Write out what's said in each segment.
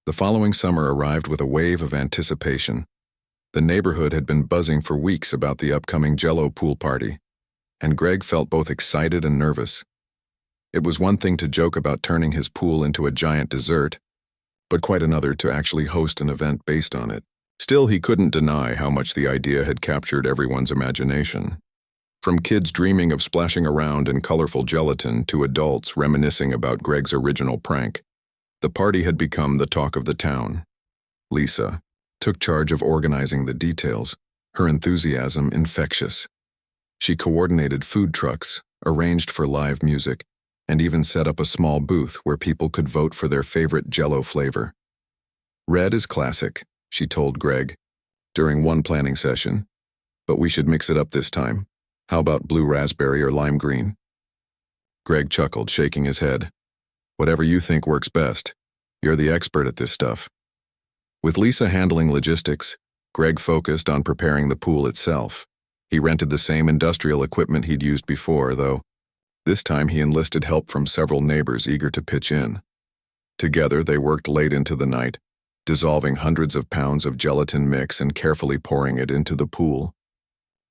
The following summer arrived with a wave of anticipation. The neighborhood had been buzzing for weeks about the upcoming Jell-O pool party, and Greg felt both excited and nervous. It was one thing to joke about turning his pool into a giant dessert, but quite another to actually host an event based on it. Still, he couldn't deny how much the idea had captured everyone's imagination. From kids dreaming of splashing around in colorful gelatin to adults reminiscing about Greg's original prank, the party had become the talk of the town. Lisa took charge of organizing the details, her enthusiasm infectious. She coordinated food trucks, arranged for live music, and even set up a small booth where people could vote for their favorite Jell-O flavor. "Red is classic," she told Greg during one planning session, "but we should mix it up this time. How about blue raspberry or lime green?" Greg chuckled, shaking his head. "Whatever you think works best. You're the expert at this stuff." With Lisa handling logistics, Greg focused on preparing the pool itself. He rented the same industrial equipment he'd used before, though this time he enlisted help from several neighbors eager to pitch in. Together, they worked late into the night, dissolving hundreds of pounds of gelatin mix and carefully pouring it into the pool.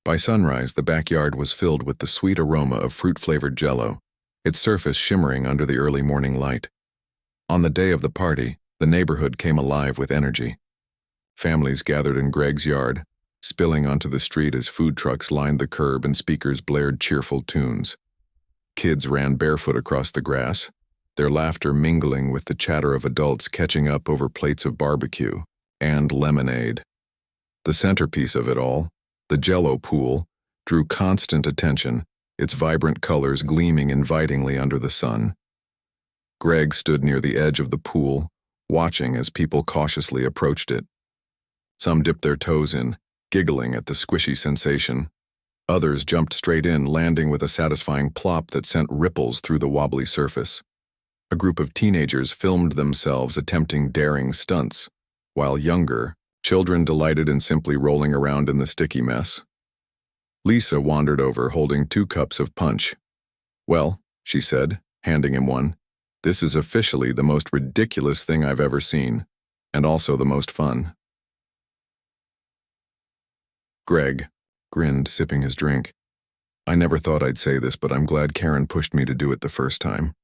By sunrise, the backyard was filled with the sweet aroma of fruit-flavored Jell-O, its surface shimmering under the early morning light. On the day of the party, the neighborhood came alive with energy. Families gathered in Greg's yard, spilling onto the street as food trucks lined the curb and speakers blared cheerful tunes. Kids ran barefoot across the grass, their laughter mingling with the chatter of adults catching up over plates of barbecue and lemonade. The centerpiece of it all, the Jell-O pool, drew constant attention, its vibrant colors gleaming invitingly under the sun. Greg stood near the edge of the pool, watching as people cautiously approached it. Some dipped their toes in, giggling at the squishy sensation. Others jumped straight in, landing with a satisfying plop that sent ripples through the wobbly surface. A group of teenagers filmed themselves attempting daring stunts, while younger children delighted in simply rolling around in the sticky mess. Lisa wandered over, holding 2 cups of punch. "Well," she said, handing him one, "this is officially the most ridiculous thing I've ever seen, and also the most fun." Greg grinned, sipping his drink. "I never thought I'd say this, but I'm glad Karen pushed me to do it the first time.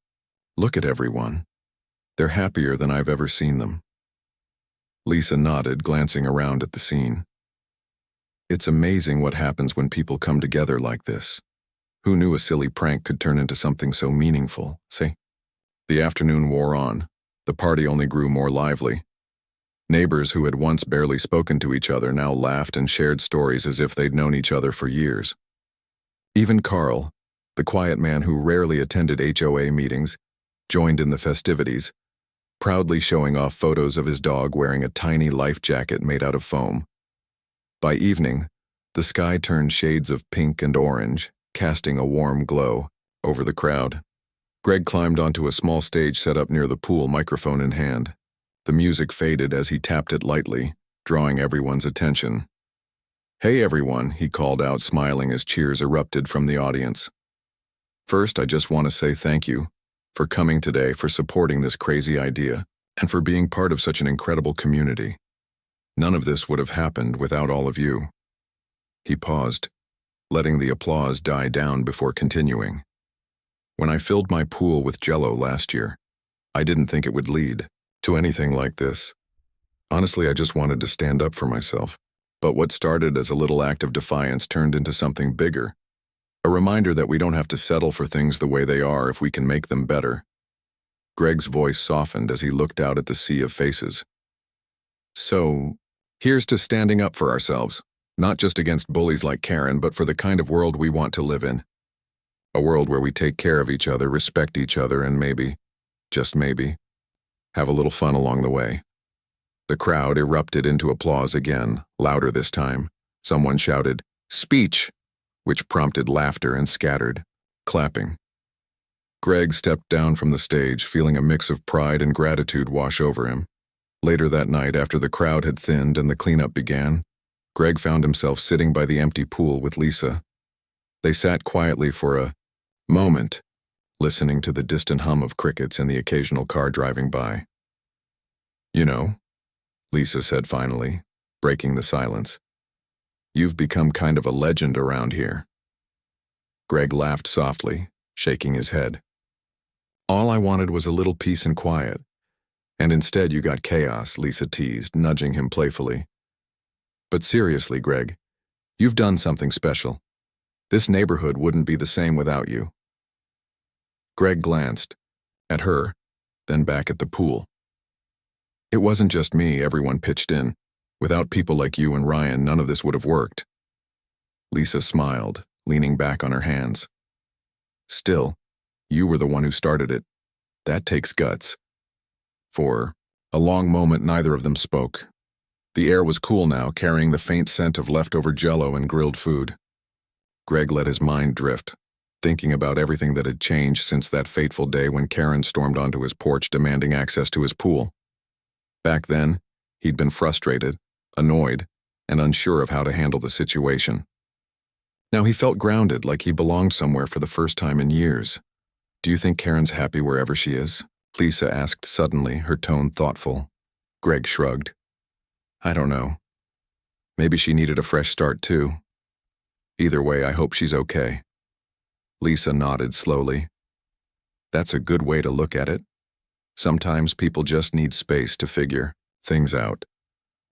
Look at everyone. They're happier than I've ever seen them." Lisa nodded, glancing around at the scene. "It's amazing what happens when people come together like this. Who knew a silly prank could turn into something so meaningful, see?" The afternoon wore on. The party only grew more lively. Neighbors who had once barely spoken to each other now laughed and shared stories as if they'd known each other for years. Even Carl, the quiet man who rarely attended HOA meetings, joined in the festivities, proudly showing off photos of his dog wearing a tiny life jacket made out of foam. By evening, the sky turned shades of pink and orange, casting a warm glow over the crowd. Greg climbed onto a small stage set up near the pool, microphone in hand. The music faded as he tapped it lightly, drawing everyone's attention. "Hey everyone," he called out, smiling as cheers erupted from the audience. "First, I just want to say thank you for coming today, for supporting this crazy idea, and for being part of such an incredible community. None of this would have happened without all of you." He paused, letting the applause die down before continuing. "When I filled my pool with Jell-O last year, I didn't think it would lead to anything like this. Honestly, I just wanted to stand up for myself. But what started as a little act of defiance turned into something bigger. A reminder that we don't have to settle for things the way they are if we can make them better." Greg's voice softened as he looked out at the sea of faces. "So, here's to standing up for ourselves, not just against bullies like Karen, but for the kind of world we want to live in. A world where we take care of each other, respect each other, and maybe, just maybe, have a little fun along the way." The crowd erupted into applause again, louder this time. Someone shouted, "Speech!" which prompted laughter and scattered clapping. Greg stepped down from the stage, feeling a mix of pride and gratitude wash over him. Later that night, after the crowd had thinned and the cleanup began, Greg found himself sitting by the empty pool with Lisa. They sat quietly for a moment, listening to the distant hum of crickets and the occasional car driving by. You know, Lisa said finally, breaking the silence. You've become kind of a legend around here. Greg laughed softly, shaking his head. All I wanted was a little peace and quiet. And instead you got chaos, Lisa teased, nudging him playfully. But seriously, Greg, you've done something special. This neighborhood wouldn't be the same without you. Greg glanced at her, then back at the pool. It wasn't just me, everyone pitched in. Without people like you and Ryan, none of this would have worked. Lisa smiled, leaning back on her hands. Still, you were the one who started it. That takes guts. For a long moment, neither of them spoke. The air was cool now, carrying the faint scent of leftover Jell-O and grilled food. Greg let his mind drift, thinking about everything that had changed since that fateful day when Karen stormed onto his porch demanding access to his pool. Back then, he'd been frustrated, annoyed, and unsure of how to handle the situation. Now he felt grounded, like he belonged somewhere for the first time in years. Do you think Karen's happy wherever she is? Lisa asked suddenly, her tone thoughtful. Greg shrugged. I don't know. Maybe she needed a fresh start too. Either way, I hope she's okay. Lisa nodded slowly. That's a good way to look at it. Sometimes people just need space to figure things out.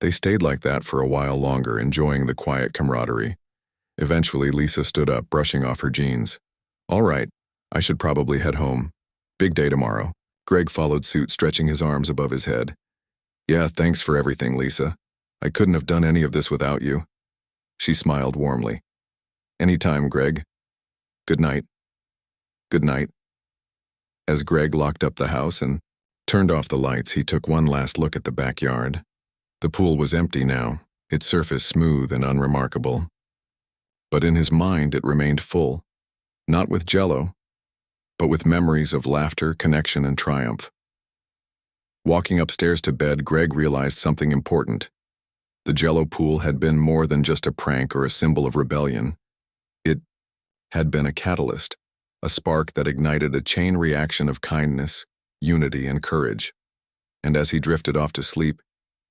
They stayed like that for a while longer, enjoying the quiet camaraderie. Eventually, Lisa stood up, brushing off her jeans. All right, I should probably head home. Big day tomorrow. Greg followed suit, stretching his arms above his head. Yeah, thanks for everything, Lisa. I couldn't have done any of this without you. She smiled warmly. Anytime, Greg. Good night. Good night. As Greg locked up the house and turned off the lights, he took one last look at the backyard. The pool was empty now, its surface smooth and unremarkable. But in his mind it remained full, not with Jell-O, but with memories of laughter, connection, and triumph. Walking upstairs to bed, Greg realized something important. The Jell-O pool had been more than just a prank or a symbol of rebellion. It had been a catalyst, a spark that ignited a chain reaction of kindness, unity, and courage. And as he drifted off to sleep,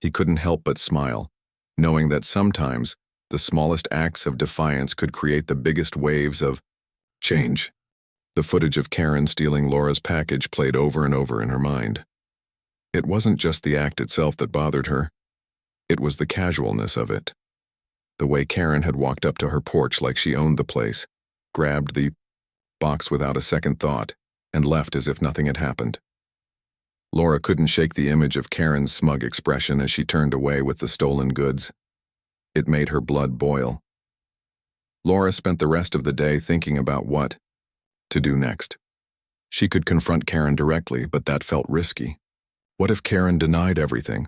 he couldn't help but smile, knowing that sometimes the smallest acts of defiance could create the biggest waves of change. The footage of Karen stealing Laura's package played over and over in her mind. It wasn't just the act itself that bothered her. It was the casualness of it. The way Karen had walked up to her porch like she owned the place, grabbed the box without a second thought, and left as if nothing had happened. Laura couldn't shake the image of Karen's smug expression as she turned away with the stolen goods. It made her blood boil. Laura spent the rest of the day thinking about what to do next. She could confront Karen directly, but that felt risky. What if Karen denied everything?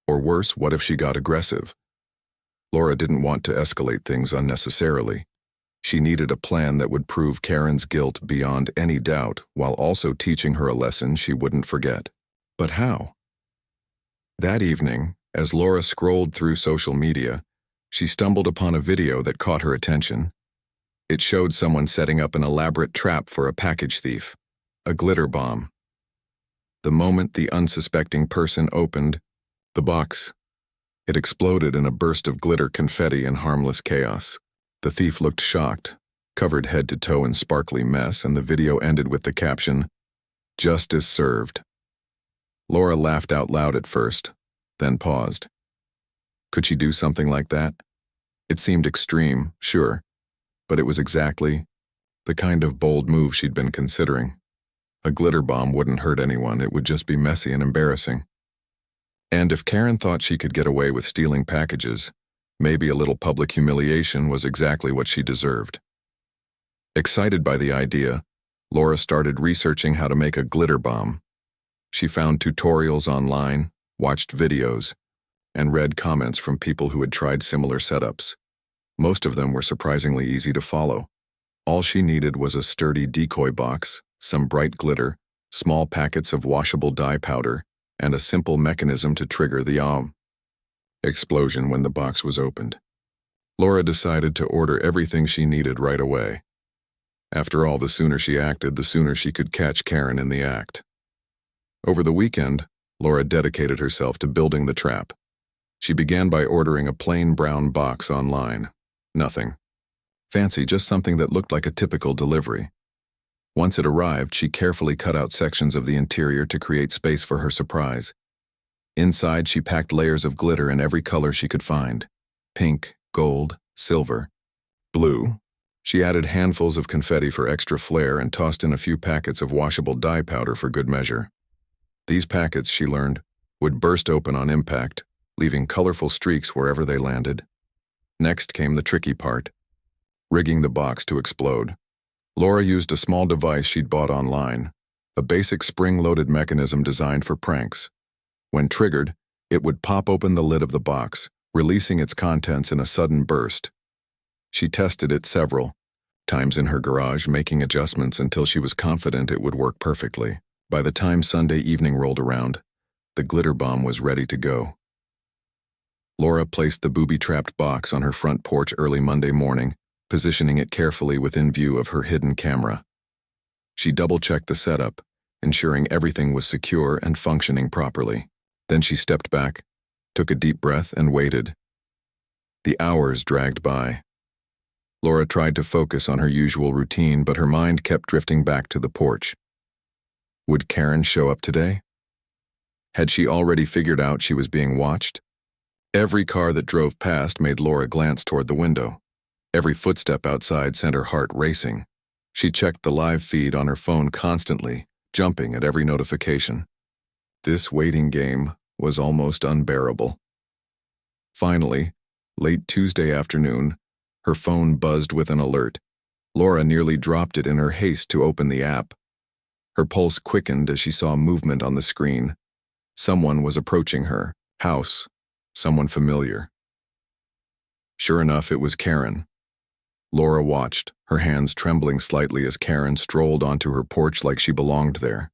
Or worse, what if she got aggressive? Laura didn't want to escalate things unnecessarily. She needed a plan that would prove Karen's guilt beyond any doubt, while also teaching her a lesson she wouldn't forget. But how? That evening, as Laura scrolled through social media, she stumbled upon a video that caught her attention. It showed someone setting up an elaborate trap for a package thief, a glitter bomb. The moment the unsuspecting person opened the box, it exploded in a burst of glitter, confetti, and harmless chaos. The thief looked shocked, covered head to toe in sparkly mess, and the video ended with the caption, "Justice served." Laura laughed out loud at first, then paused. Could she do something like that? It seemed extreme, sure, but it was exactly the kind of bold move she'd been considering. A glitter bomb wouldn't hurt anyone, it would just be messy and embarrassing. And if Karen thought she could get away with stealing packages, maybe a little public humiliation was exactly what she deserved. Excited by the idea, Laura started researching how to make a glitter bomb. She found tutorials online, watched videos, and read comments from people who had tried similar setups. Most of them were surprisingly easy to follow. All she needed was a sturdy decoy box, some bright glitter, small packets of washable dye powder, and a simple mechanism to trigger the explosion when the box was opened. Laura decided to order everything she needed right away. After all, the sooner she acted, the sooner she could catch Karen in the act. Over the weekend, Laura dedicated herself to building the trap. She began by ordering a plain brown box online. Nothing fancy, just something that looked like a typical delivery. Once it arrived, she carefully cut out sections of the interior to create space for her surprise. Inside, she packed layers of glitter in every color she could find: pink, gold, silver, blue. She added handfuls of confetti for extra flair and tossed in a few packets of washable dye powder for good measure. These packets, she learned, would burst open on impact, leaving colorful streaks wherever they landed. Next came the tricky part: rigging the box to explode. Laura used a small device she'd bought online, a basic spring-loaded mechanism designed for pranks. When triggered, it would pop open the lid of the box, releasing its contents in a sudden burst. She tested it several times in her garage, making adjustments until she was confident it would work perfectly. By the time Sunday evening rolled around, the glitter bomb was ready to go. Laura placed the booby-trapped box on her front porch early Monday morning, positioning it carefully within view of her hidden camera. She double-checked the setup, ensuring everything was secure and functioning properly. Then she stepped back, took a deep breath, and waited. The hours dragged by. Laura tried to focus on her usual routine, but her mind kept drifting back to the porch. Would Karen show up today? Had she already figured out she was being watched? Every car that drove past made Laura glance toward the window. Every footstep outside sent her heart racing. She checked the live feed on her phone constantly, jumping at every notification. This waiting game was almost unbearable. Finally, late Tuesday afternoon, her phone buzzed with an alert. Laura nearly dropped it in her haste to open the app. Her pulse quickened as she saw movement on the screen. Someone was approaching her house, someone familiar. Sure enough, it was Karen. Laura watched, her hands trembling slightly as Karen strolled onto her porch like she belonged there.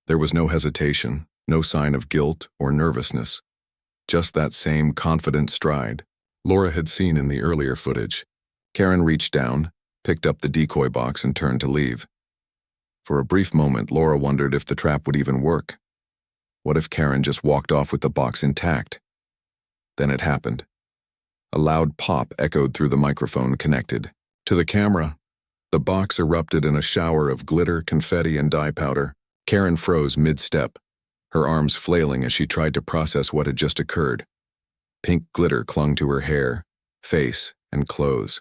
There was no hesitation, no sign of guilt or nervousness, just that same confident stride Laura had seen in the earlier footage. Karen reached down, picked up the decoy box, and turned to leave. For a brief moment, Laura wondered if the trap would even work. What if Karen just walked off with the box intact? Then it happened. A loud pop echoed through the microphone connected to the camera. The box erupted in a shower of glitter, confetti, and dye powder. Karen froze mid-step, her arms flailing as she tried to process what had just occurred. Pink glitter clung to her hair, face, and clothes.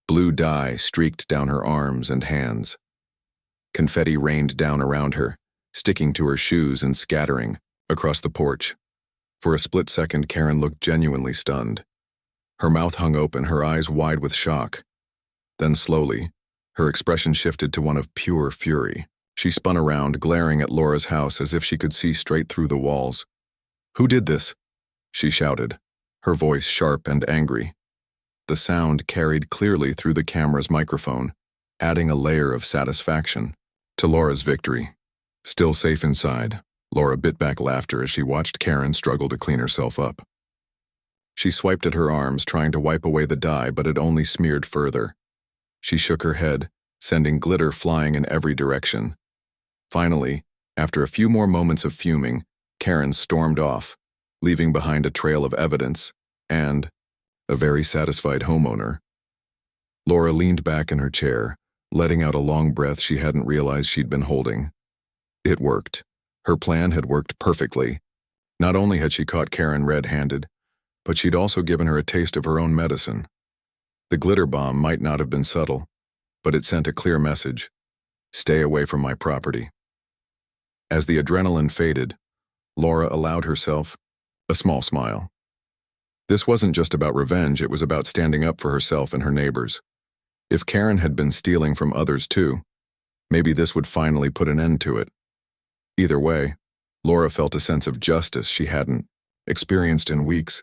Blue dye streaked down her arms and hands. Confetti rained down around her, sticking to her shoes and scattering across the porch. For a split second, Karen looked genuinely stunned. Her mouth hung open, her eyes wide with shock. Then slowly, her expression shifted to one of pure fury. She spun around, glaring at Laura's house as if she could see straight through the walls. "Who did this?" she shouted, her voice sharp and angry. The sound carried clearly through the camera's microphone, adding a layer of satisfaction to Laura's victory. Still safe inside, Laura bit back laughter as she watched Karen struggle to clean herself up. She swiped at her arms, trying to wipe away the dye, but it only smeared further. She shook her head, sending glitter flying in every direction. Finally, after a few more moments of fuming, Karen stormed off, leaving behind a trail of evidence and a very satisfied homeowner. Laura leaned back in her chair, letting out a long breath she hadn't realized she'd been holding. It worked. Her plan had worked perfectly. Not only had she caught Karen red-handed, but she'd also given her a taste of her own medicine. The glitter bomb might not have been subtle, but it sent a clear message: stay away from my property. As the adrenaline faded, Laura allowed herself a small smile. This wasn't just about revenge, it was about standing up for herself and her neighbors. If Karen had been stealing from others too, maybe this would finally put an end to it. Either way, Laura felt a sense of justice she hadn't experienced in weeks.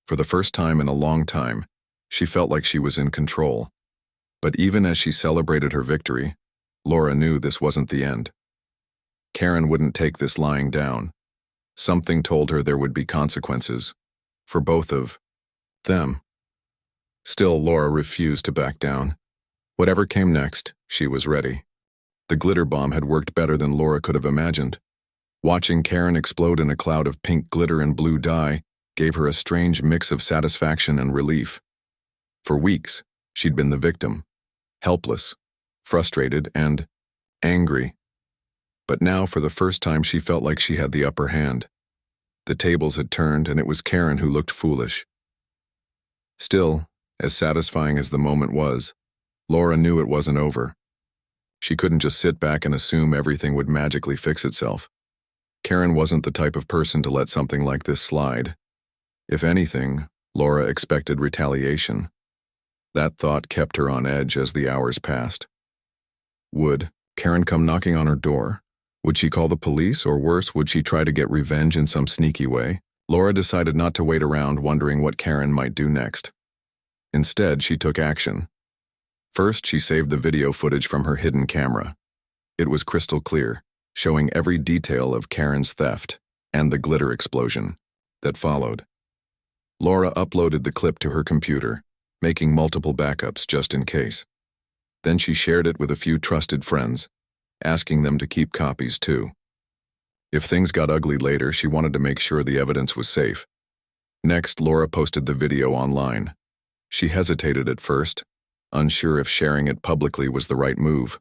For the first time in a long time, she felt like she was in control. But even as she celebrated her victory, Laura knew this wasn't the end. Karen wouldn't take this lying down. Something told her there would be consequences, for both of them. Still, Laura refused to back down. Whatever came next, she was ready. The glitter bomb had worked better than Laura could have imagined. Watching Karen explode in a cloud of pink glitter and blue dye gave her a strange mix of satisfaction and relief. For weeks, she'd been the victim, helpless, frustrated, and angry. But now, for the first time, she felt like she had the upper hand. The tables had turned, and it was Karen who looked foolish. Still, as satisfying as the moment was, Laura knew it wasn't over. She couldn't just sit back and assume everything would magically fix itself. Karen wasn't the type of person to let something like this slide. If anything, Laura expected retaliation. That thought kept her on edge as the hours passed. Would Karen come knocking on her door? Would she call the police, or worse, would she try to get revenge in some sneaky way? Laura decided not to wait around wondering what Karen might do next. Instead, she took action. First, she saved the video footage from her hidden camera. It was crystal clear, showing every detail of Karen's theft and the glitter explosion that followed. Laura uploaded the clip to her computer, making multiple backups just in case. Then she shared it with a few trusted friends, asking them to keep copies too. If things got ugly later, she wanted to make sure the evidence was safe. Next, Laura posted the video online. She hesitated at first, unsure if sharing it publicly was the right move.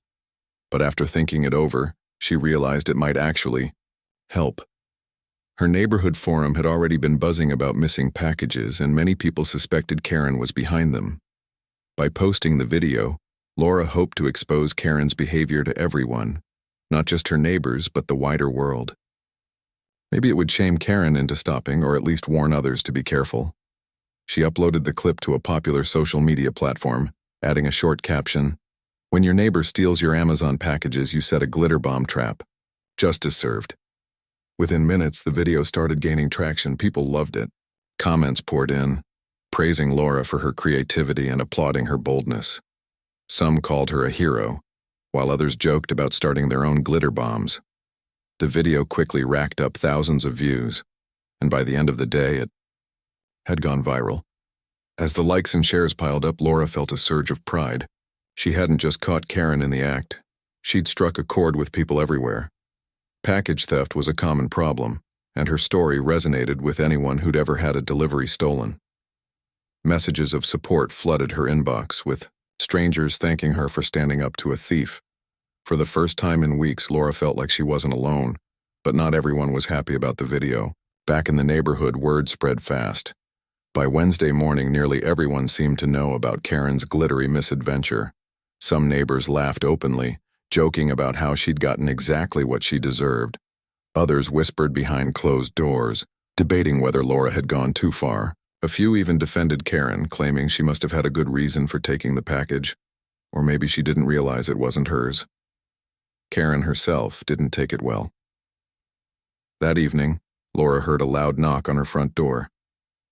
But after thinking it over, she realized it might actually help. Her neighborhood forum had already been buzzing about missing packages, and many people suspected Karen was behind them. By posting the video, Laura hoped to expose Karen's behavior to everyone, not just her neighbors, but the wider world. Maybe it would shame Karen into stopping, or at least warn others to be careful. She uploaded the clip to a popular social media platform, adding a short caption, "When your neighbor steals your Amazon packages, you set a glitter bomb trap. Justice served." Within minutes, the video started gaining traction. People loved it. Comments poured in, praising Laura for her creativity and applauding her boldness. Some called her a hero, while others joked about starting their own glitter bombs. The video quickly racked up thousands of views, and by the end of the day, it had gone viral. As the likes and shares piled up, Laura felt a surge of pride. She hadn't just caught Karen in the act. She'd struck a chord with people everywhere. Package theft was a common problem, and her story resonated with anyone who'd ever had a delivery stolen. Messages of support flooded her inbox, with strangers thanking her for standing up to a thief. For the first time in weeks, Laura felt like she wasn't alone, but not everyone was happy about the video. Back in the neighborhood, word spread fast. By Wednesday morning, nearly everyone seemed to know about Karen's glittery misadventure. Some neighbors laughed openly, joking about how she'd gotten exactly what she deserved. Others whispered behind closed doors, debating whether Laura had gone too far. A few even defended Karen, claiming she must have had a good reason for taking the package, or maybe she didn't realize it wasn't hers. Karen herself didn't take it well. That evening, Laura heard a loud knock on her front door.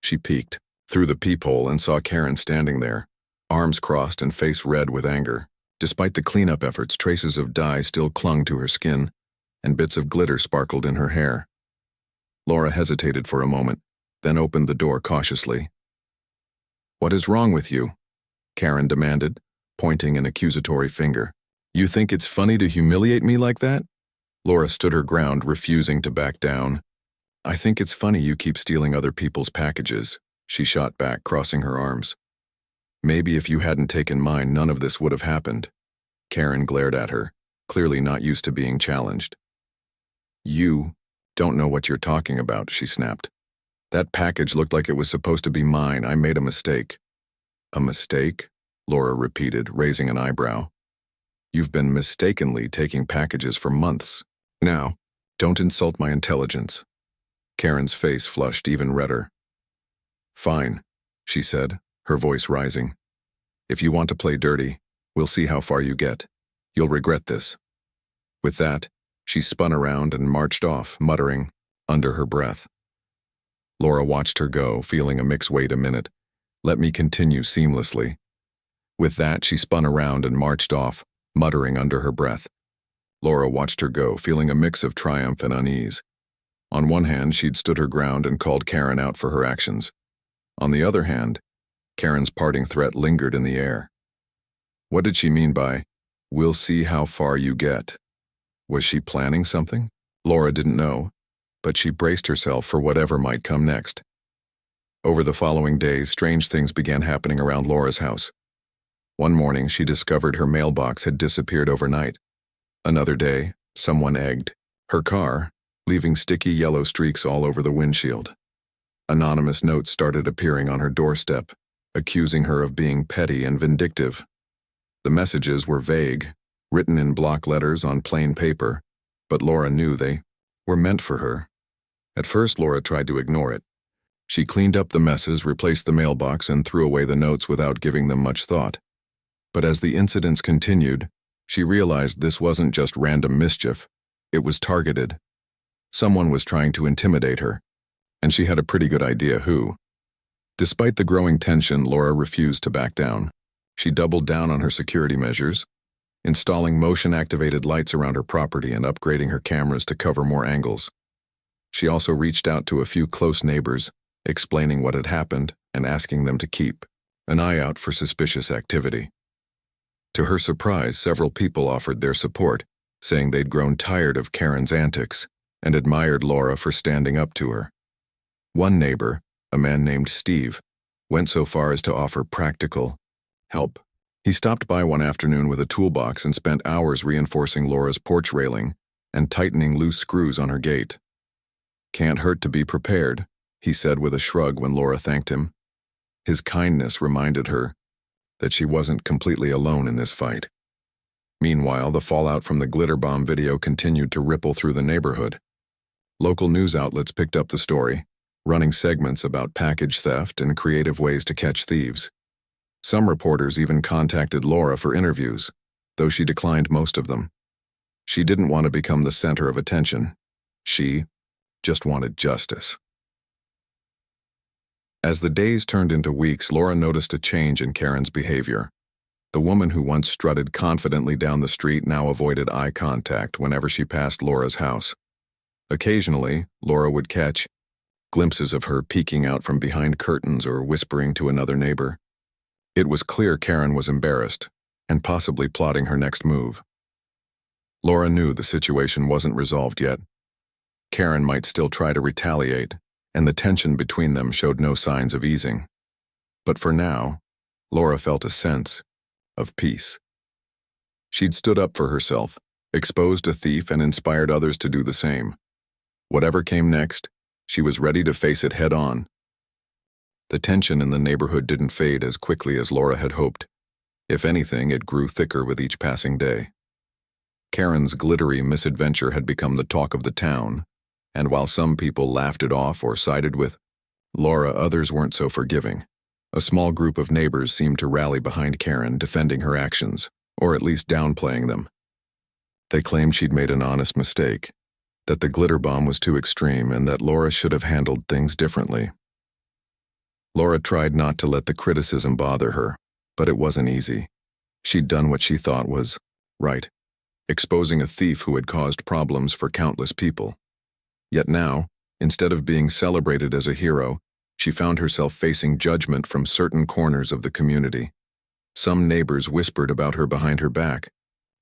She peeked through the peephole and saw Karen standing there, arms crossed and face red with anger. Despite the cleanup efforts, traces of dye still clung to her skin, and bits of glitter sparkled in her hair. Laura hesitated for a moment, then opened the door cautiously. "What is wrong with you?" Karen demanded, pointing an accusatory finger. "You think it's funny to humiliate me like that?" Laura stood her ground, refusing to back down. "I think it's funny you keep stealing other people's packages," she shot back, crossing her arms. "Maybe if you hadn't taken mine, none of this would have happened." Karen glared at her, clearly not used to being challenged. "You don't know what you're talking about," she snapped. "That package looked like it was supposed to be mine. I made a mistake." "A mistake?" Laura repeated, raising an eyebrow. "You've been mistakenly taking packages for months. Now, don't insult my intelligence." Karen's face flushed even redder. "Fine," she said, her voice rising. "If you want to play dirty, we'll see how far you get. You'll regret this." With that, she spun around and marched off, muttering, under her breath. Laura watched her go, feeling a mix. "Wait a minute. Let me continue seamlessly." With that, she spun around and marched off, muttering under her breath. Laura watched her go, feeling a mix of triumph and unease. On one hand, she'd stood her ground and called Karen out for her actions. On the other hand, Karen's parting threat lingered in the air. What did she mean by, "We'll see how far you get"? Was she planning something? Laura didn't know, but she braced herself for whatever might come next. Over the following days, strange things began happening around Laura's house. One morning, she discovered her mailbox had disappeared overnight. Another day, someone egged her car, leaving sticky yellow streaks all over the windshield. Anonymous notes started appearing on her doorstep, accusing her of being petty and vindictive. The messages were vague, written in block letters on plain paper, but Laura knew they were meant for her. At first, Laura tried to ignore it. She cleaned up the messes, replaced the mailbox, and threw away the notes without giving them much thought. But as the incidents continued, she realized this wasn't just random mischief. It was targeted. Someone was trying to intimidate her, and she had a pretty good idea who. Despite the growing tension, Laura refused to back down. She doubled down on her security measures, installing motion-activated lights around her property and upgrading her cameras to cover more angles. She also reached out to a few close neighbors, explaining what had happened and asking them to keep an eye out for suspicious activity. To her surprise, several people offered their support, saying they'd grown tired of Karen's antics and admired Laura for standing up to her. One neighbor, a man named Steve, went so far as to offer practical help. He stopped by one afternoon with a toolbox and spent hours reinforcing Laura's porch railing and tightening loose screws on her gate. "Can't hurt to be prepared," he said with a shrug when Laura thanked him. His kindness reminded her that she wasn't completely alone in this fight. Meanwhile, the fallout from the glitter bomb video continued to ripple through the neighborhood. Local news outlets picked up the story, running segments about package theft and creative ways to catch thieves. Some reporters even contacted Laura for interviews, though she declined most of them. She didn't want to become the center of attention. She just wanted justice. As the days turned into weeks, Laura noticed a change in Karen's behavior. The woman who once strutted confidently down the street now avoided eye contact whenever she passed Laura's house. Occasionally, Laura would catch glimpses of her peeking out from behind curtains or whispering to another neighbor. It was clear Karen was embarrassed and possibly plotting her next move. Laura knew the situation wasn't resolved yet. Karen might still try to retaliate, and the tension between them showed no signs of easing. But for now, Laura felt a sense of peace. She'd stood up for herself, exposed a thief, and inspired others to do the same. Whatever came next, she was ready to face it head-on. The tension in the neighborhood didn't fade as quickly as Laura had hoped. If anything, it grew thicker with each passing day. Karen's glittery misadventure had become the talk of the town, and while some people laughed it off or sided with Laura, others weren't so forgiving. A small group of neighbors seemed to rally behind Karen, defending her actions, or at least downplaying them. They claimed she'd made an honest mistake, that the glitter bomb was too extreme, and that Laura should have handled things differently. Laura tried not to let the criticism bother her, but it wasn't easy. She'd done what she thought was right, exposing a thief who had caused problems for countless people. Yet now, instead of being celebrated as a hero, she found herself facing judgment from certain corners of the community. Some neighbors whispered about her behind her back,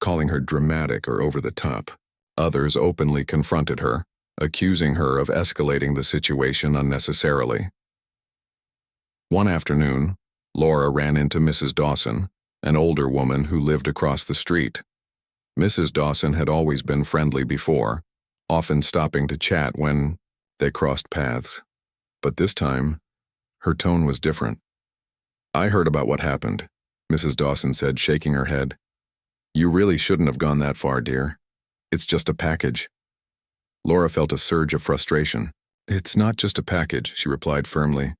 calling her dramatic or over the top. Others openly confronted her, accusing her of escalating the situation unnecessarily. One afternoon, Laura ran into Mrs. Dawson, an older woman who lived across the street. Mrs. Dawson had always been friendly before, often stopping to chat when they crossed paths. But this time, her tone was different. "I heard about what happened," Mrs. Dawson said, shaking her head. "You really shouldn't have gone that far, dear. It's just a package." Laura felt a surge of frustration. "It's not just a package," she replied firmly.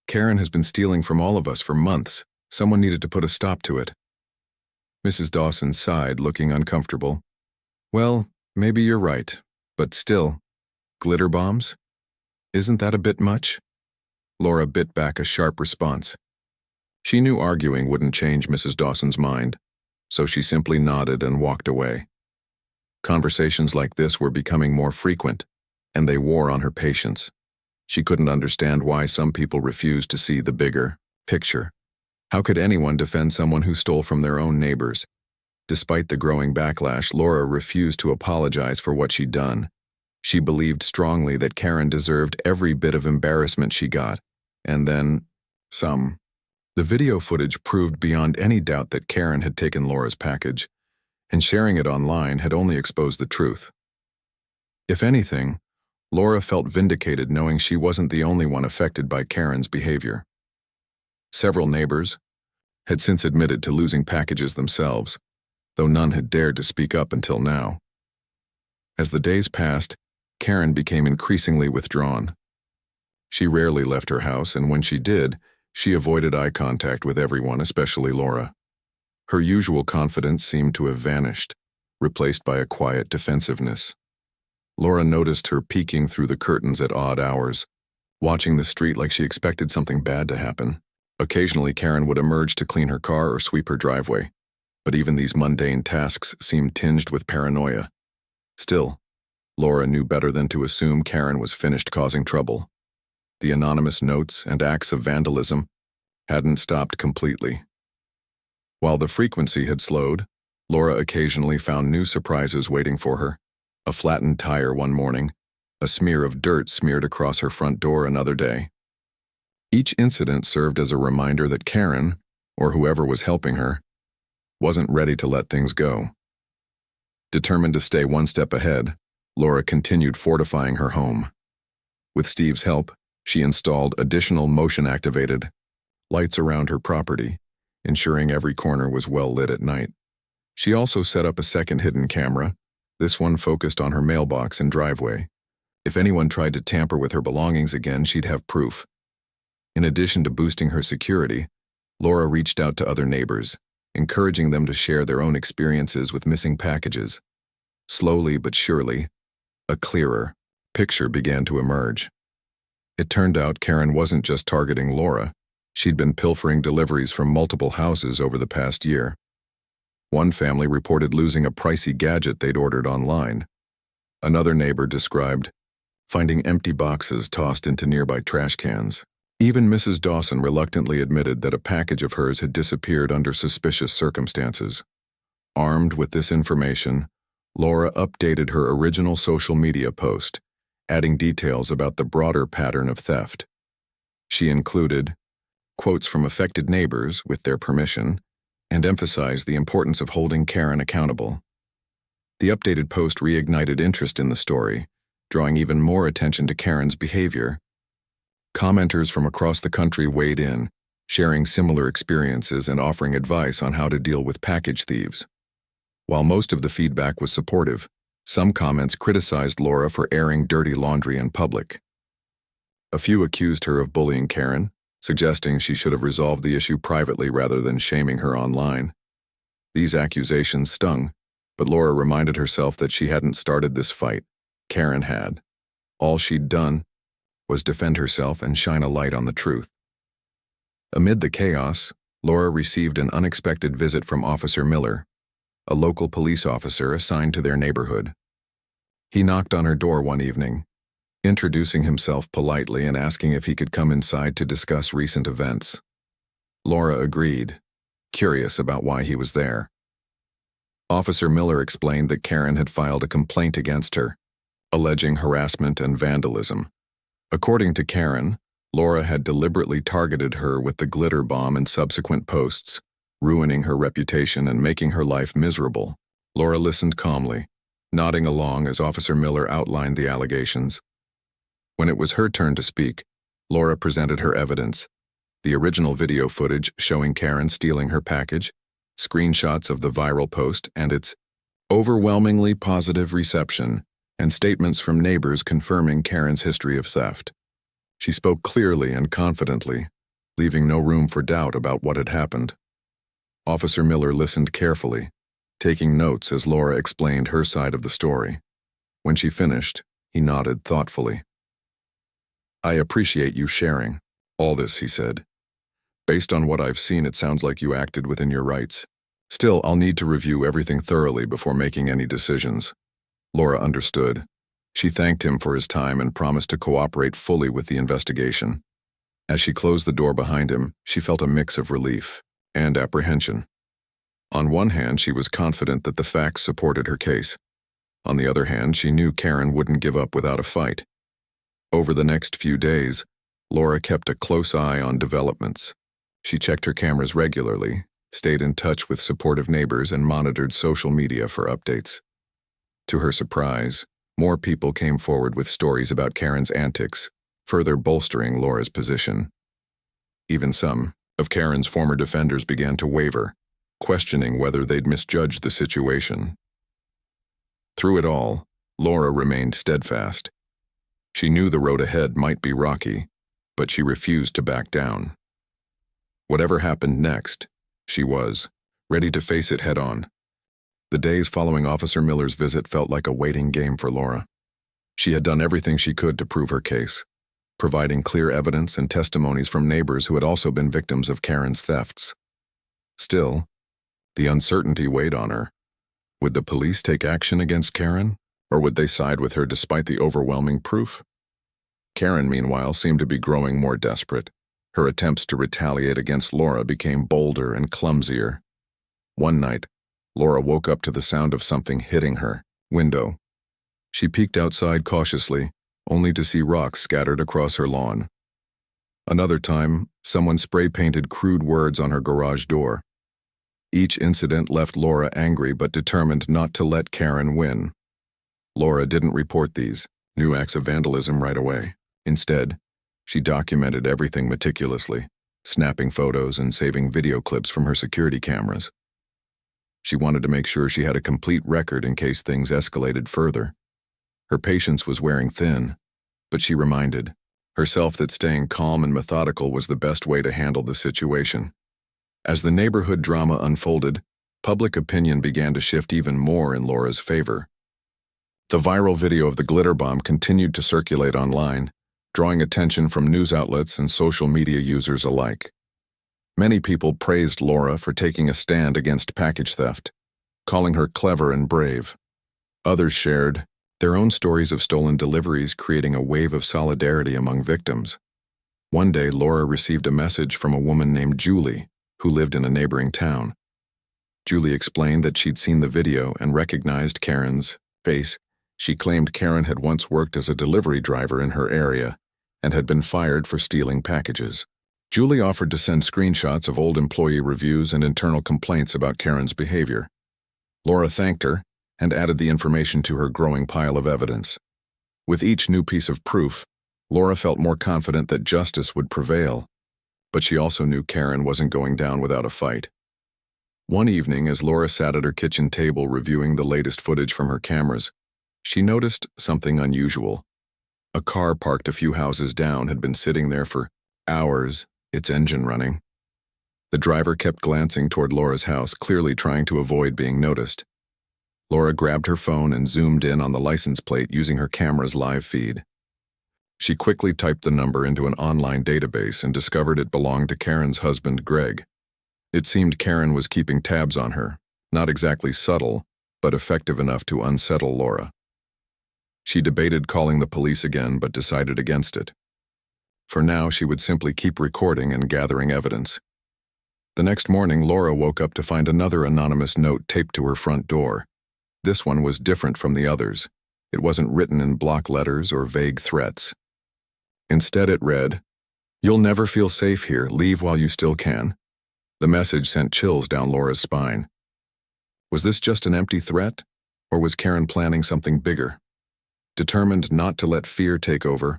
"Karen has been stealing from all of us for months. Someone needed to put a stop to it." Mrs. Dawson sighed, looking uncomfortable. "Well, maybe you're right, but still, glitter bombs? Isn't that a bit much?" Laura bit back a sharp response. She knew arguing wouldn't change Mrs. Dawson's mind, so she simply nodded and walked away. Conversations like this were becoming more frequent, and they wore on her patience. She couldn't understand why some people refused to see the bigger picture. How could anyone defend someone who stole from their own neighbors? Despite the growing backlash, Laura refused to apologize for what she'd done. She believed strongly that Karen deserved every bit of embarrassment she got, and then some. The video footage proved beyond any doubt that Karen had taken Laura's package, and sharing it online had only exposed the truth. If anything, Laura felt vindicated knowing she wasn't the only one affected by Karen's behavior. Several neighbors had since admitted to losing packages themselves, though none had dared to speak up until now. As the days passed, Karen became increasingly withdrawn. She rarely left her house, and when she did, she avoided eye contact with everyone, especially Laura. Her usual confidence seemed to have vanished, replaced by a quiet defensiveness. Laura noticed her peeking through the curtains at odd hours, watching the street like she expected something bad to happen. Occasionally, Karen would emerge to clean her car or sweep her driveway, but even these mundane tasks seemed tinged with paranoia. Still, Laura knew better than to assume Karen was finished causing trouble. The anonymous notes and acts of vandalism hadn't stopped completely. While the frequency had slowed, Laura occasionally found new surprises waiting for her. A flattened tire one morning, a smear of dirt smeared across her front door another day. Each incident served as a reminder that Karen, or whoever was helping her, wasn't ready to let things go. Determined to stay one step ahead, Laura continued fortifying her home. With Steve's help, she installed additional motion-activated lights around her property, ensuring every corner was well lit at night. She also set up a second hidden camera, this one focused on her mailbox and driveway. If anyone tried to tamper with her belongings again, she'd have proof. In addition to boosting her security, Laura reached out to other neighbors, encouraging them to share their own experiences with missing packages. Slowly but surely, a clearer picture began to emerge. It turned out Karen wasn't just targeting Laura. She'd been pilfering deliveries from multiple houses over the past year. One family reported losing a pricey gadget they'd ordered online. Another neighbor described finding empty boxes tossed into nearby trash cans. Even Mrs. Dawson reluctantly admitted that a package of hers had disappeared under suspicious circumstances. Armed with this information, Laura updated her original social media post, adding details about the broader pattern of theft. She included quotes from affected neighbors with their permission, and emphasized the importance of holding Karen accountable. The updated post reignited interest in the story, drawing even more attention to Karen's behavior. Commenters from across the country weighed in, sharing similar experiences and offering advice on how to deal with package thieves. While most of the feedback was supportive, some comments criticized Laura for airing dirty laundry in public. A few accused her of bullying Karen, suggesting she should have resolved the issue privately rather than shaming her online. These accusations stung, but Laura reminded herself that she hadn't started this fight. Karen had. All she'd done was defend herself and shine a light on the truth. Amid the chaos, Laura received an unexpected visit from Officer Miller, a local police officer assigned to their neighborhood. He knocked on her door one evening, introducing himself politely and asking if he could come inside to discuss recent events. Laura agreed, curious about why he was there. Officer Miller explained that Karen had filed a complaint against her, alleging harassment and vandalism. According to Karen, Laura had deliberately targeted her with the glitter bomb in subsequent posts, ruining her reputation and making her life miserable. Laura listened calmly, nodding along as Officer Miller outlined the allegations. When it was her turn to speak, Laura presented her evidence: the original video footage showing Karen stealing her package, screenshots of the viral post and its overwhelmingly positive reception, and statements from neighbors confirming Karen's history of theft. She spoke clearly and confidently, leaving no room for doubt about what had happened. Officer Miller listened carefully, taking notes as Laura explained her side of the story. When she finished, he nodded thoughtfully. "I appreciate you sharing all this," he said. "Based on what I've seen, it sounds like you acted within your rights. Still, I'll need to review everything thoroughly before making any decisions." Laura understood. She thanked him for his time and promised to cooperate fully with the investigation. As she closed the door behind him, she felt a mix of relief and apprehension. On one hand, she was confident that the facts supported her case. On the other hand, she knew Karen wouldn't give up without a fight. Over the next few days, Laura kept a close eye on developments. She checked her cameras regularly, stayed in touch with supportive neighbors, and monitored social media for updates. To her surprise, more people came forward with stories about Karen's antics, further bolstering Laura's position. Even some of Karen's former defenders began to waver, questioning whether they'd misjudged the situation. Through it all, Laura remained steadfast. She knew the road ahead might be rocky, but she refused to back down. Whatever happened next, she was ready to face it head-on. The days following Officer Miller's visit felt like a waiting game for Laura. She had done everything she could to prove her case, providing clear evidence and testimonies from neighbors who had also been victims of Karen's thefts. Still, the uncertainty weighed on her. Would the police take action against Karen, or would they side with her despite the overwhelming proof? Karen, meanwhile, seemed to be growing more desperate. Her attempts to retaliate against Laura became bolder and clumsier. One night, Laura woke up to the sound of something hitting her window. She peeked outside cautiously, only to see rocks scattered across her lawn. Another time, someone spray-painted crude words on her garage door. Each incident left Laura angry but determined not to let Karen win. Laura didn't report these new acts of vandalism right away. Instead, she documented everything meticulously, snapping photos and saving video clips from her security cameras. She wanted to make sure she had a complete record in case things escalated further. Her patience was wearing thin, but she reminded herself that staying calm and methodical was the best way to handle the situation. As the neighborhood drama unfolded, public opinion began to shift even more in Laura's favor. The viral video of the glitter bomb continued to circulate online, drawing attention from news outlets and social media users alike. Many people praised Laura for taking a stand against package theft, calling her clever and brave. Others shared their own stories of stolen deliveries, creating a wave of solidarity among victims. One day, Laura received a message from a woman named Julie, who lived in a neighboring town. Julie explained that she'd seen the video and recognized Karen's face. She claimed Karen had once worked as a delivery driver in her area and had been fired for stealing packages. Julie offered to send screenshots of old employee reviews and internal complaints about Karen's behavior. Laura thanked her and added the information to her growing pile of evidence. With each new piece of proof, Laura felt more confident that justice would prevail, but she also knew Karen wasn't going down without a fight. One evening, as Laura sat at her kitchen table reviewing the latest footage from her cameras, she noticed something unusual. A car parked a few houses down had been sitting there for hours, its engine running. The driver kept glancing toward Laura's house, clearly trying to avoid being noticed. Laura grabbed her phone and zoomed in on the license plate using her camera's live feed. She quickly typed the number into an online database and discovered it belonged to Karen's husband, Greg. It seemed Karen was keeping tabs on her, not exactly subtle, but effective enough to unsettle Laura. She debated calling the police again, but decided against it. For now, she would simply keep recording and gathering evidence. The next morning, Laura woke up to find another anonymous note taped to her front door. This one was different from the others. It wasn't written in block letters or vague threats. Instead, it read, "You'll never feel safe here. Leave while you still can." The message sent chills down Laura's spine. Was this just an empty threat, or was Karen planning something bigger? Determined not to let fear take over,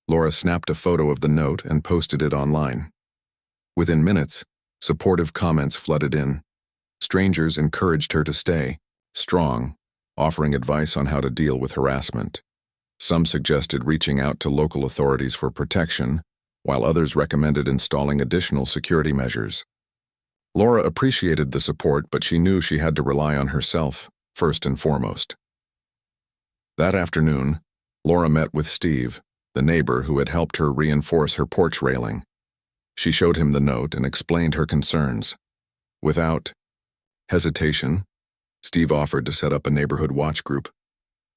Laura snapped a photo of the note and posted it online. Within minutes, supportive comments flooded in. Strangers encouraged her to stay strong, offering advice on how to deal with harassment. Some suggested reaching out to local authorities for protection, while others recommended installing additional security measures. Laura appreciated the support, but she knew she had to rely on herself, first and foremost. That afternoon, Laura met with Steve, the neighbor who had helped her reinforce her porch railing. She showed him the note and explained her concerns. Without hesitation, Steve offered to set up a neighborhood watch group.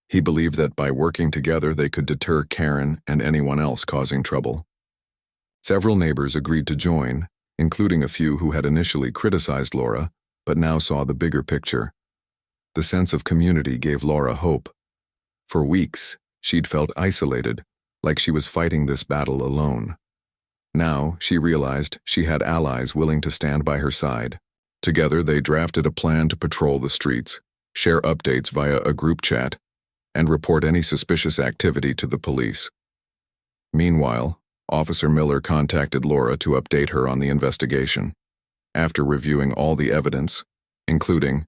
He believed that by working together they could deter Karen and anyone else causing trouble. Several neighbors agreed to join, including a few who had initially criticized Laura, but now saw the bigger picture. The sense of community gave Laura hope. For weeks, she'd felt isolated, like she was fighting this battle alone. Now, she realized she had allies willing to stand by her side. Together, they drafted a plan to patrol the streets, share updates via a group chat, and report any suspicious activity to the police. Meanwhile, Officer Miller contacted Laura to update her on the investigation. After reviewing all the evidence, including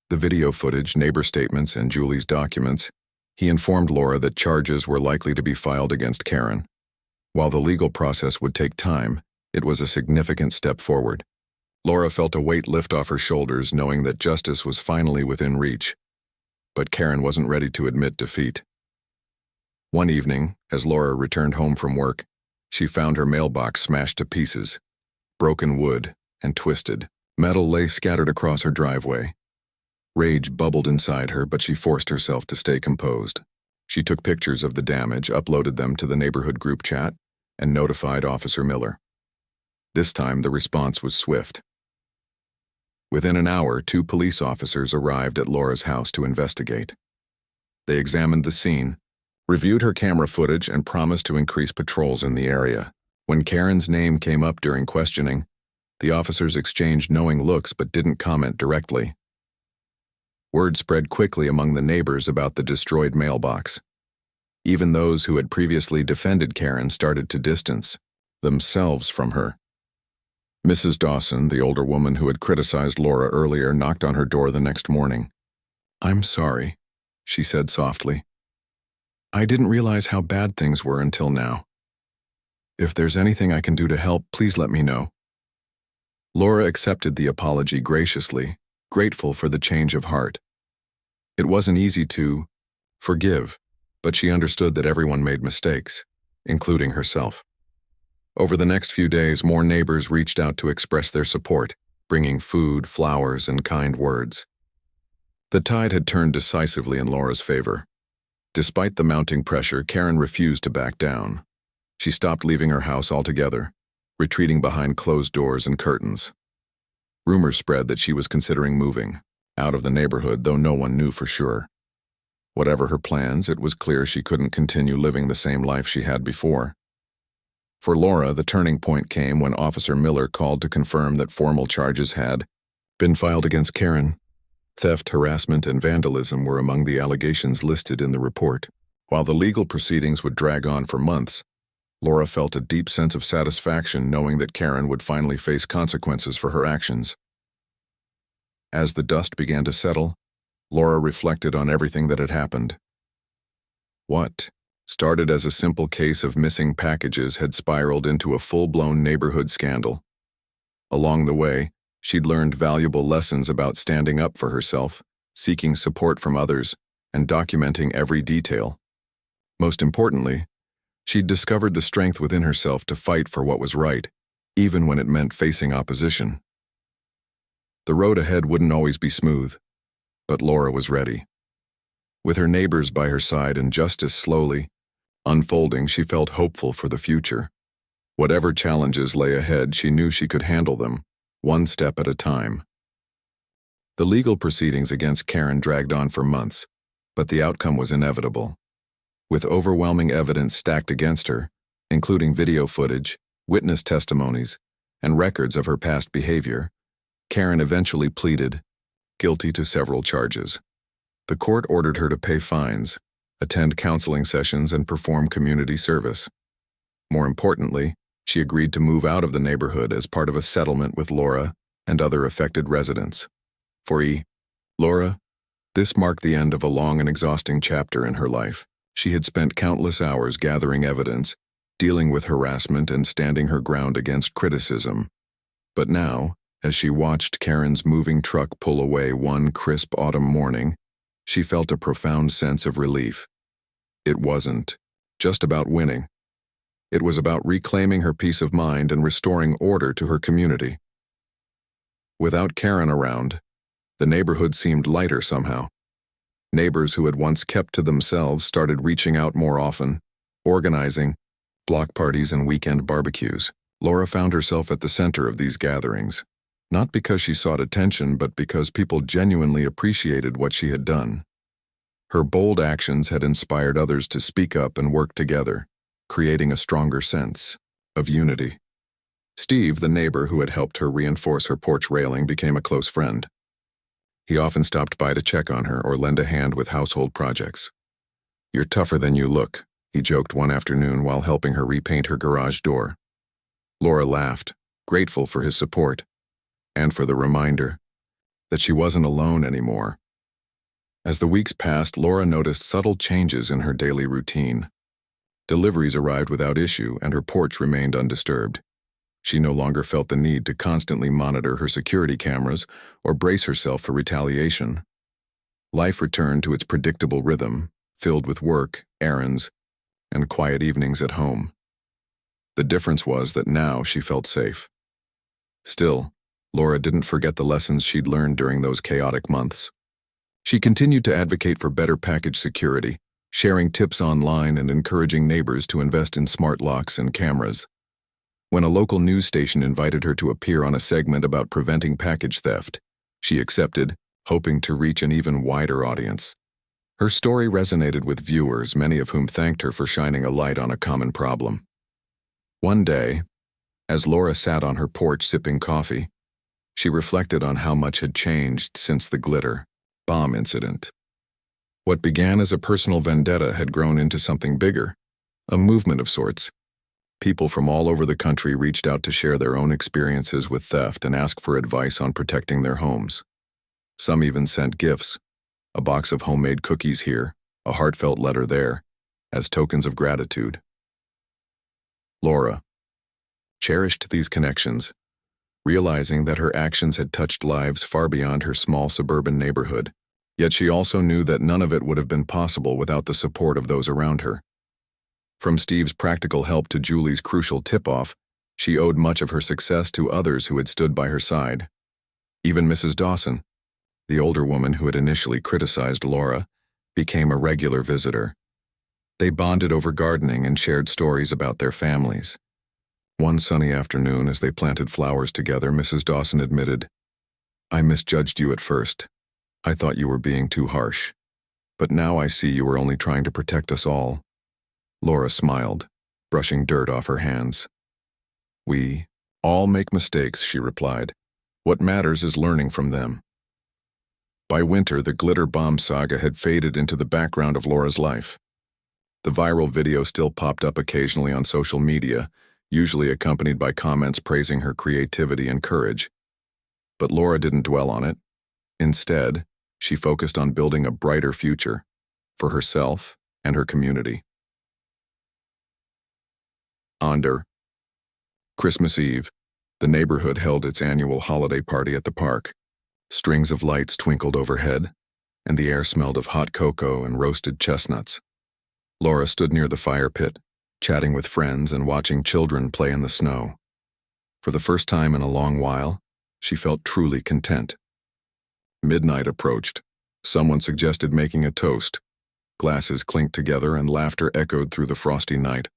the video footage, neighbor statements, and Julie's documents, he informed Laura that charges were likely to be filed against Karen. While the legal process would take time, it was a significant step forward. Laura felt a weight lift off her shoulders knowing that justice was finally within reach. But Karen wasn't ready to admit defeat. One evening, as Laura returned home from work, she found her mailbox smashed to pieces. Broken wood and twisted metal lay scattered across her driveway. Rage bubbled inside her, but she forced herself to stay composed. She took pictures of the damage, uploaded them to the neighborhood group chat, and notified Officer Miller. This time, the response was swift. Within an hour, 2 police officers arrived at Laura's house to investigate. They examined the scene, reviewed her camera footage, and promised to increase patrols in the area. When Karen's name came up during questioning, the officers exchanged knowing looks but didn't comment directly. Word spread quickly among the neighbors about the destroyed mailbox. Even those who had previously defended Karen started to distance themselves from her. Mrs. Dawson, the older woman who had criticized Laura earlier, knocked on her door the next morning. "I'm sorry," she said softly. "I didn't realize how bad things were until now. If there's anything I can do to help, please let me know." Laura accepted the apology graciously, grateful for the change of heart. It wasn't easy to forgive, but she understood that everyone made mistakes, including herself. Over the next few days, more neighbors reached out to express their support, bringing food, flowers, and kind words. The tide had turned decisively in Laura's favor. Despite the mounting pressure, Karen refused to back down. She stopped leaving her house altogether, retreating behind closed doors and curtains. Rumors spread that she was considering moving out of the neighborhood, though no one knew for sure. Whatever her plans, it was clear she couldn't continue living the same life she had before. For Laura, the turning point came when Officer Miller called to confirm that formal charges had been filed against Karen. Theft, harassment, and vandalism were among the allegations listed in the report. While the legal proceedings would drag on for months, Laura felt a deep sense of satisfaction knowing that Karen would finally face consequences for her actions. As the dust began to settle, Laura reflected on everything that had happened. What started as a simple case of missing packages had spiraled into a full-blown neighborhood scandal. Along the way, she'd learned valuable lessons about standing up for herself, seeking support from others, and documenting every detail. Most importantly, she'd discovered the strength within herself to fight for what was right, even when it meant facing opposition. The road ahead wouldn't always be smooth, but Laura was ready. With her neighbors by her side and justice slowly unfolding, she felt hopeful for the future. Whatever challenges lay ahead, she knew she could handle them, one step at a time. The legal proceedings against Karen dragged on for months, but the outcome was inevitable. With overwhelming evidence stacked against her, including video footage, witness testimonies, and records of her past behavior, Karen eventually pleaded guilty to several charges. The court ordered her to pay fines, attend counseling sessions, and perform community service. More importantly, she agreed to move out of the neighborhood as part of a settlement with Laura and other affected residents. For Laura, this marked the end of a long and exhausting chapter in her life. She had spent countless hours gathering evidence, dealing with harassment, and standing her ground against criticism. But now, as she watched Karen's moving truck pull away one crisp autumn morning, she felt a profound sense of relief. It wasn't just about winning. It was about reclaiming her peace of mind and restoring order to her community. Without Karen around, the neighborhood seemed lighter somehow. Neighbors who had once kept to themselves started reaching out more often, organizing block parties and weekend barbecues. Laura found herself at the center of these gatherings. Not because she sought attention, but because people genuinely appreciated what she had done. Her bold actions had inspired others to speak up and work together, creating a stronger sense of unity. Steve, the neighbor who had helped her reinforce her porch railing, became a close friend. He often stopped by to check on her or lend a hand with household projects. "You're tougher than you look," he joked one afternoon while helping her repaint her garage door. Laura laughed, grateful for his support, and for the reminder that she wasn't alone anymore. As the weeks passed, Laura noticed subtle changes in her daily routine. Deliveries arrived without issue, and her porch remained undisturbed. She no longer felt the need to constantly monitor her security cameras or brace herself for retaliation. Life returned to its predictable rhythm, filled with work, errands, and quiet evenings at home. The difference was that now she felt safe. Still, Laura didn't forget the lessons she'd learned during those chaotic months. She continued to advocate for better package security, sharing tips online and encouraging neighbors to invest in smart locks and cameras. When a local news station invited her to appear on a segment about preventing package theft, she accepted, hoping to reach an even wider audience. Her story resonated with viewers, many of whom thanked her for shining a light on a common problem. One day, as Laura sat on her porch sipping coffee, she reflected on how much had changed since the glitter bomb incident. What began as a personal vendetta had grown into something bigger, a movement of sorts. People from all over the country reached out to share their own experiences with theft and ask for advice on protecting their homes. Some even sent gifts, a box of homemade cookies here, a heartfelt letter there, as tokens of gratitude. Laura cherished these connections, realizing that her actions had touched lives far beyond her small suburban neighborhood, yet she also knew that none of it would have been possible without the support of those around her. From Steve's practical help to Julie's crucial tip-off, she owed much of her success to others who had stood by her side. Even Mrs. Dawson, the older woman who had initially criticized Laura, became a regular visitor. They bonded over gardening and shared stories about their families. One sunny afternoon, as they planted flowers together, Mrs. Dawson admitted, "I misjudged you at first. I thought you were being too harsh. But now I see you were only trying to protect us all." Laura smiled, brushing dirt off her hands. "We all make mistakes," she replied. "What matters is learning from them." By winter, the glitter bomb saga had faded into the background of Laura's life. The viral video still popped up occasionally on social media, usually accompanied by comments praising her creativity and courage. But Laura didn't dwell on it. Instead, she focused on building a brighter future for herself and her community. On Christmas Eve, the neighborhood held its annual holiday party at the park. Strings of lights twinkled overhead, and the air smelled of hot cocoa and roasted chestnuts. Laura stood near the fire pit, chatting with friends and watching children play in the snow. For the first time in a long while, she felt truly content. Midnight approached. Someone suggested making a toast. Glasses clinked together and laughter echoed through the frosty night.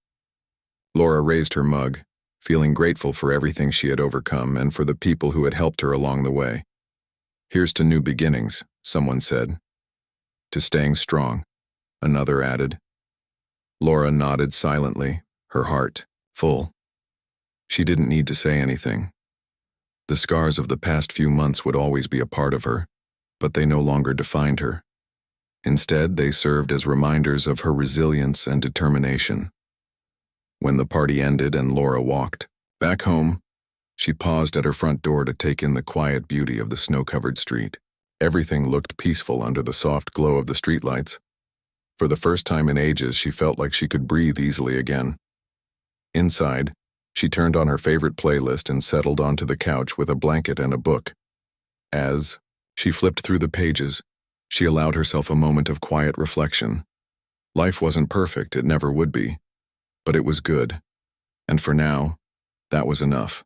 Laura raised her mug, feeling grateful for everything she had overcome and for the people who had helped her along the way. "Here's to new beginnings," someone said. "To staying strong," another added. Laura nodded silently, her heart full. She didn't need to say anything. The scars of the past few months would always be a part of her, but they no longer defined her. Instead, they served as reminders of her resilience and determination. When the party ended and Laura walked back home, she paused at her front door to take in the quiet beauty of the snow-covered street. Everything looked peaceful under the soft glow of the streetlights. For the first time in ages, she felt like she could breathe easily again. Inside, she turned on her favorite playlist and settled onto the couch with a blanket and a book. As she flipped through the pages, she allowed herself a moment of quiet reflection. Life wasn't perfect, it never would be. But it was good. And for now, that was enough.